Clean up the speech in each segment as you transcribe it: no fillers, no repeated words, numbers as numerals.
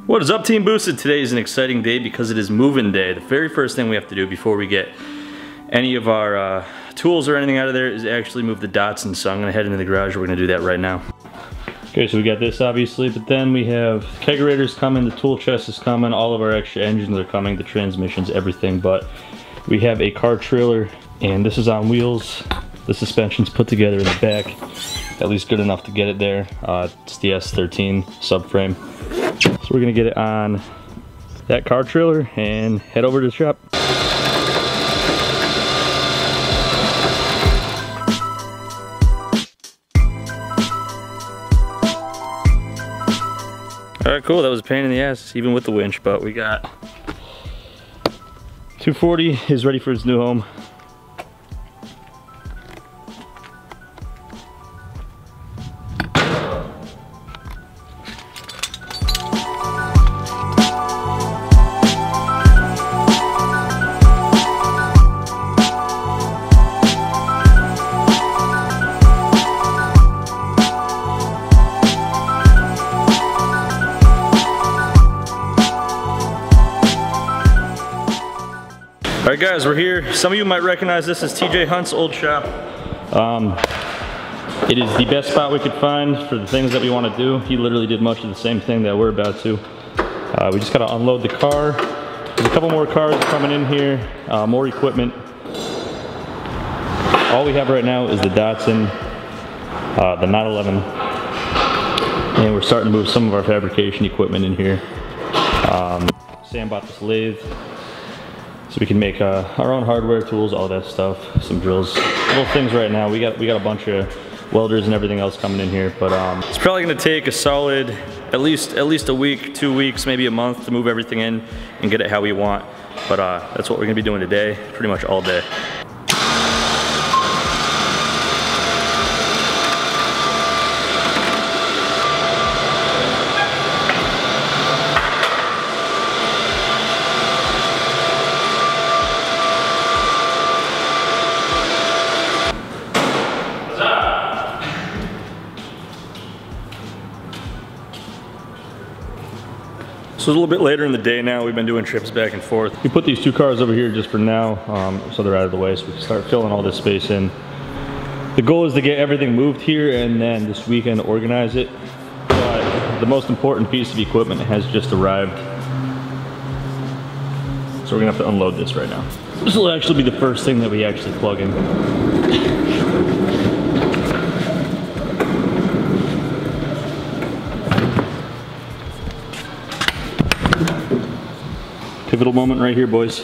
What is up, Team Boosted? Today is an exciting day because it is move-in day. The very first thing we have to do before we get any of our tools or anything out of there is actually move the Datsun. So I'm gonna head into the garage. We're gonna do that right now. Okay, so we got this obviously, but then we have kegerators coming, the tool chest is coming, all of our extra engines are coming, the transmissions, everything. But we have a car trailer, and this is on wheels. The suspension's put together in the back, at least good enough to get it there. It's the S13 subframe. So we're gonna get it on that car trailer and head over to the shop. Alright, cool, that was a pain in the ass, even with the winch, but we got 240 is ready for its new home. Alright guys, we're here. Some of you might recognize this as TJ Hunt's old shop. It is the best spot we could find for the things that we want to do. He literally did much of the same thing that we're about to. We just gotta unload the car. There's a couple more cars coming in here, more equipment. All we have right now is the Datsun, the 911, and we're starting to move some of our fabrication equipment in here. Sam bought this lathe, so we can make our own hardware, tools, all that stuff, some drills, little things right now. We got a bunch of welders and everything else coming in here, but it's probably gonna take a solid, at least a week, 2 weeks, maybe a month to move everything in and get it how we want. But that's what we're gonna be doing today, pretty much all day. So it's a little bit later in the day now. We've been doing trips back and forth. We put these two cars over here just for now, so they're out of the way, so we can start filling all this space in. The goal is to get everything moved here and then this weekend organize it. But the most important piece of equipment has just arrived. So we're gonna have to unload this right now. This will actually be the first thing that we actually plug in. Pivotal moment right here, boys.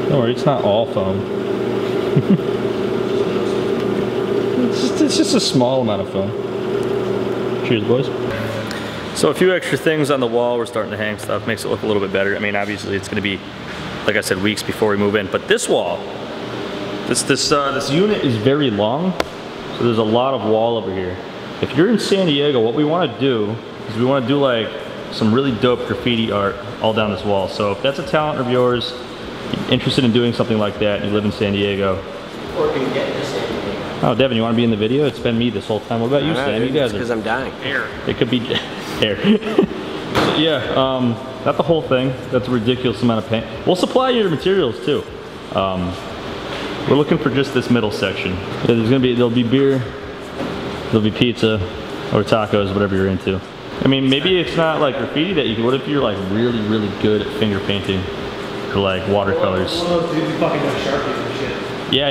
Don't worry, it's not all foam. it's just a small amount of foam. Cheers, boys. So a few extra things on the wall. We're starting to hang stuff. Makes it look a little bit better. I mean, obviously it's going to be, like I said, weeks before we move in. But this wall, this unit is very long, so there's a lot of wall over here. If you're in San Diego, what we want to do is we want to do like some really dope graffiti art all down this wall. So if that's a talent of yours, interested in doing something like that, and you live in San Diego, or can get to San Diego. Oh, Devin, you want to be in the video? It's been me this whole time. What about you, Sam? You guys are. Because I'm dying. Air. It could be air. So, yeah. Not the whole thing. That's a ridiculous amount of paint. We'll supply you the materials too. We're looking for just this middle section. Yeah, there'll be beer, there'll be pizza, or tacos, whatever you're into. I mean, maybe it's not like graffiti that you can. What if you're like really, really good at finger painting or like watercolors? One of those dudes who fucking does Sharpies and shit. Yeah.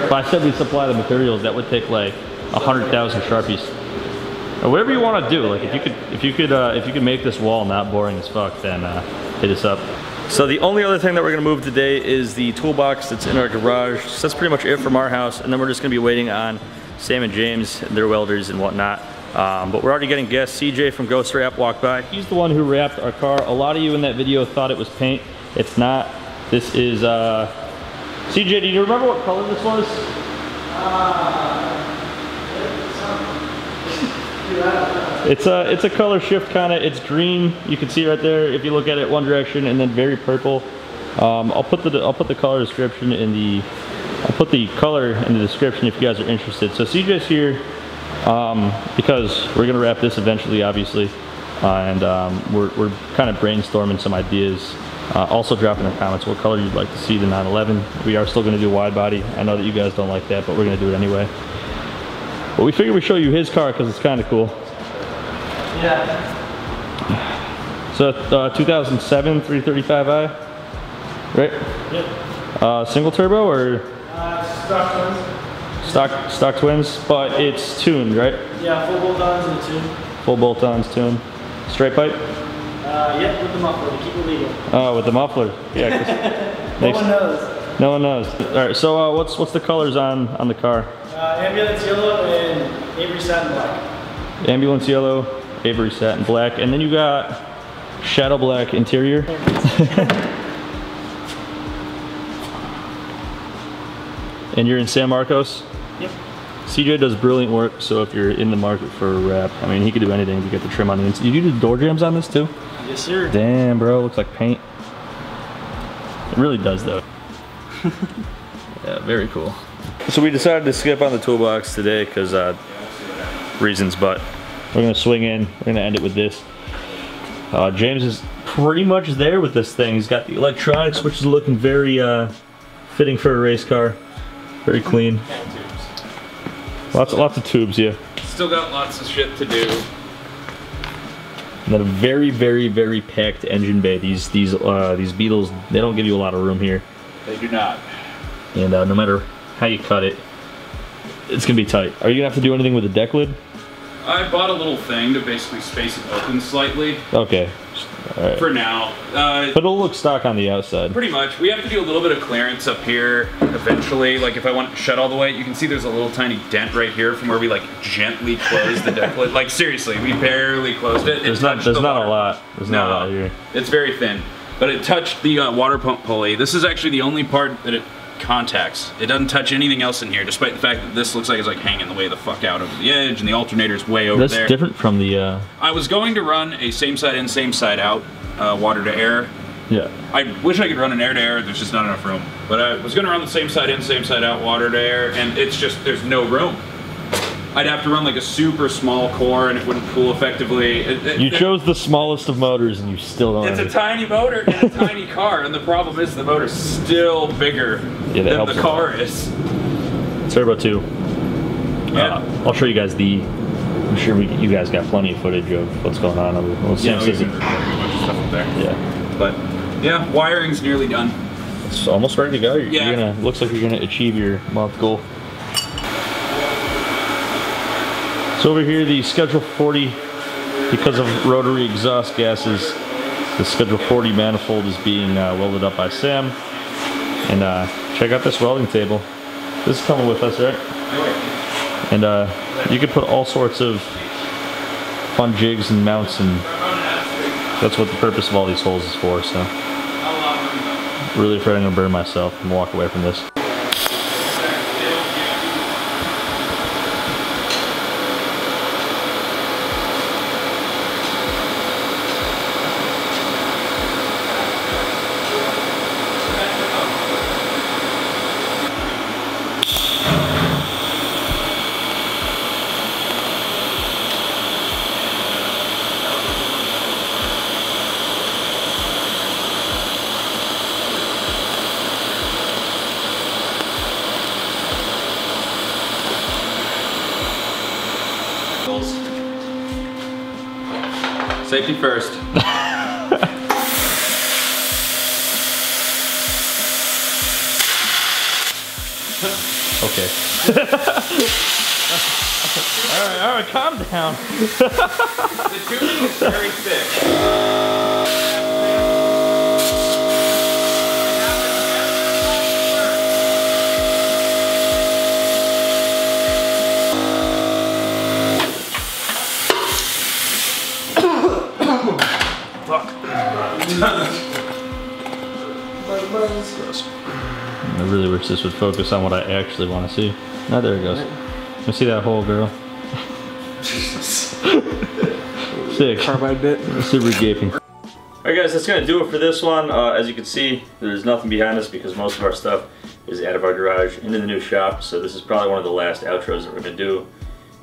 If I said we supply the materials, that would take like 100,000 Sharpies. Or whatever you want to do. Like if you could make this wall not boring as fuck, then hit us up. So the only other thing that we're gonna move today is the toolbox that's in our garage. So that's pretty much it from our house, and then we're just gonna be waiting on Sam and James and their welders and whatnot. But we're already getting guests. CJ from Ghost Wrap walked by. He's the one who wrapped our car. A lot of you in that video thought it was paint. It's not. This is CJ, do you remember what color this was? It's a color shift kind of. It's green. You can see right there if you look at it one direction, and then very purple, I'll put the color description in the. I'll put the color in the description if you guys are interested. So CJ's here because we're gonna wrap this eventually, obviously, and we're kind of brainstorming some ideas. Also drop in the comments what color you'd like to see the 911. We are still gonna do wide body. I know that you guys don't like that, but we're gonna do it anyway. But we figured we'd show you his car because it's kind of cool. Yeah. So 2007 335i, right? Yep. Single turbo or Stock twins. stock twins, but it's tuned, right? Yeah, full bolt-ons and a tune. Full bolt-ons, tuned. Straight pipe? Yep, with the muffler to keep it legal. Oh, with the muffler. Yeah. No one knows. No one knows. All right. So what's the colors on the car? Ambulance yellow and Avery satin black. Ambulance yellow, Avery satin black, and then you got shadow black interior. And you're in San Marcos? Yep. CJ does brilliant work, so if you're in the market for a wrap, I mean, he could do anything to get the trim on the inside. Did you do the door jams on this too? Yes, sir. Damn, bro, looks like paint. It really does, though. Yeah, very cool. So we decided to skip on the toolbox today because reasons, but we're gonna swing in. We're gonna end it with this. James is pretty much there with this thing. He's got the electronics, which is looking very fitting for a race car. Very clean. Lots of tubes, yeah. Still got lots of shit to do. And then a very packed engine bay. These Beetles, they don't give you a lot of room here. They do not. And no matter how you cut it, it's gonna be tight. Are you gonna have to do anything with the deck lid? I bought a little thing to basically space it open slightly. Okay. All right. For now. But it'll look stock on the outside. Pretty much. We have to do a little bit of clearance up here eventually. Like if I want it shut all the way, you can see there's a little tiny dent right here from where we like gently closed the deck lid. Like seriously, we barely closed it. There's not a lot. There's not a lot here. It's very thin. But it touched the water pump pulley. This is actually the only part that it contacts. It doesn't touch anything else in here, despite the fact that this looks like it's like hanging the way the fuck out over the edge, and the alternator's way over there. That's different from the. I was going to run a same side in, same side out, water to air. Yeah. I wish I could run an air to air. There's just not enough room. But I was going to run the same side in, same side out, water to air, and it's just there's no room. I'd have to run like a super small core, and it wouldn't cool effectively. You chose the smallest of motors, and you still don't. It's a tiny motor in a tiny car, and the problem is the motor's still bigger than the car is. Turbo 2. Yeah. I'll show you guys the. I'm sure you guys got plenty of footage of what's going on. Yeah, we can record a bunch of stuff up there. Yeah. But yeah, wiring's nearly done. It's almost ready to go. Yeah. Looks like you're gonna achieve your month goal. So over here, the Schedule 40, because of rotary exhaust gases, the Schedule 40 manifold is being welded up by Sam. And check out this welding table. This is coming with us, right? And you can put all sorts of fun jigs and mounts, and that's what the purpose of all these holes is for. So, really afraid I'm gonna burn myself and walk away from this. Safety first. Okay. all right, calm down. The tubing is very thick. I really wish this would focus on what I actually want to see. Oh, there it goes. Let me see that hole, girl. Sick. Carbide bit. Super gaping. Alright guys, that's gonna do it for this one. As you can see, there's nothing behind us because most of our stuff is out of our garage into the new shop. So this is probably one of the last outros that we're gonna do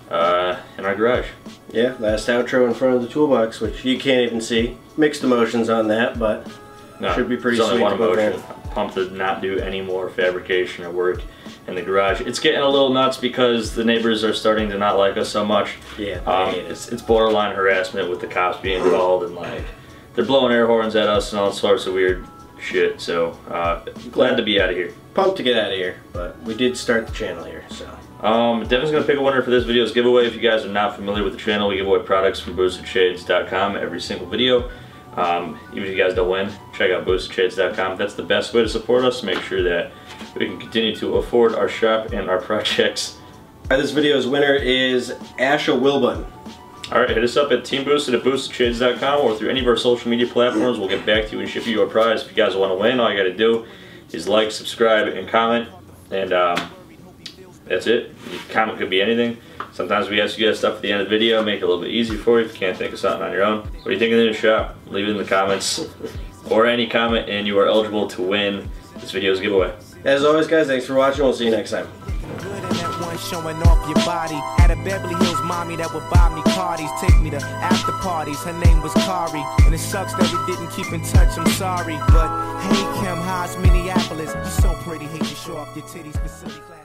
in our garage. Yeah, last outro in front of the toolbox, which you can't even see. Mixed emotions on that, but should be pretty sweet. There's only one emotion. I'm pumped to not do any more fabrication or work in the garage. It's getting a little nuts because the neighbors are starting to not like us so much. Yeah, it's borderline harassment with the cops being involved, and like they're blowing air horns at us and all sorts of weird shit. So glad to be out of here. Pumped to get out of here, but we did start the channel here, so. Devin's going to pick a winner for this video's giveaway. If you guys are not familiar with the channel, we give away products from boostedshades.com every single video. Even if you guys don't win, check out boostedshades.com. That's the best way to support us. Make sure that we can continue to afford our shop and our projects. This video's winner is Asha Wilbun. Alright, hit us up at Teamboosted at boostedshades.com or through any of our social media platforms. We'll get back to you and ship you your prize. If you guys want to win, all you got to do is like, subscribe, and comment. And that's it. Your comment could be anything. Sometimes we ask you guys stuff at the end of the video, make it a little bit easier for you if you can't think of something on your own. What do you think of the new shop? Leave it in the comments. Or any comment, and you are eligible to win this video's giveaway. As always, guys, thanks for watching. We'll see you next time. Showing off your body. Had a Beverly Hills mommy that would buy me parties, take me to after parties. Her name was Kari, and it sucks that we didn't keep in touch. I'm sorry, but hey Kim, how's Minneapolis? You're so pretty, hate to show off your titties, facility class.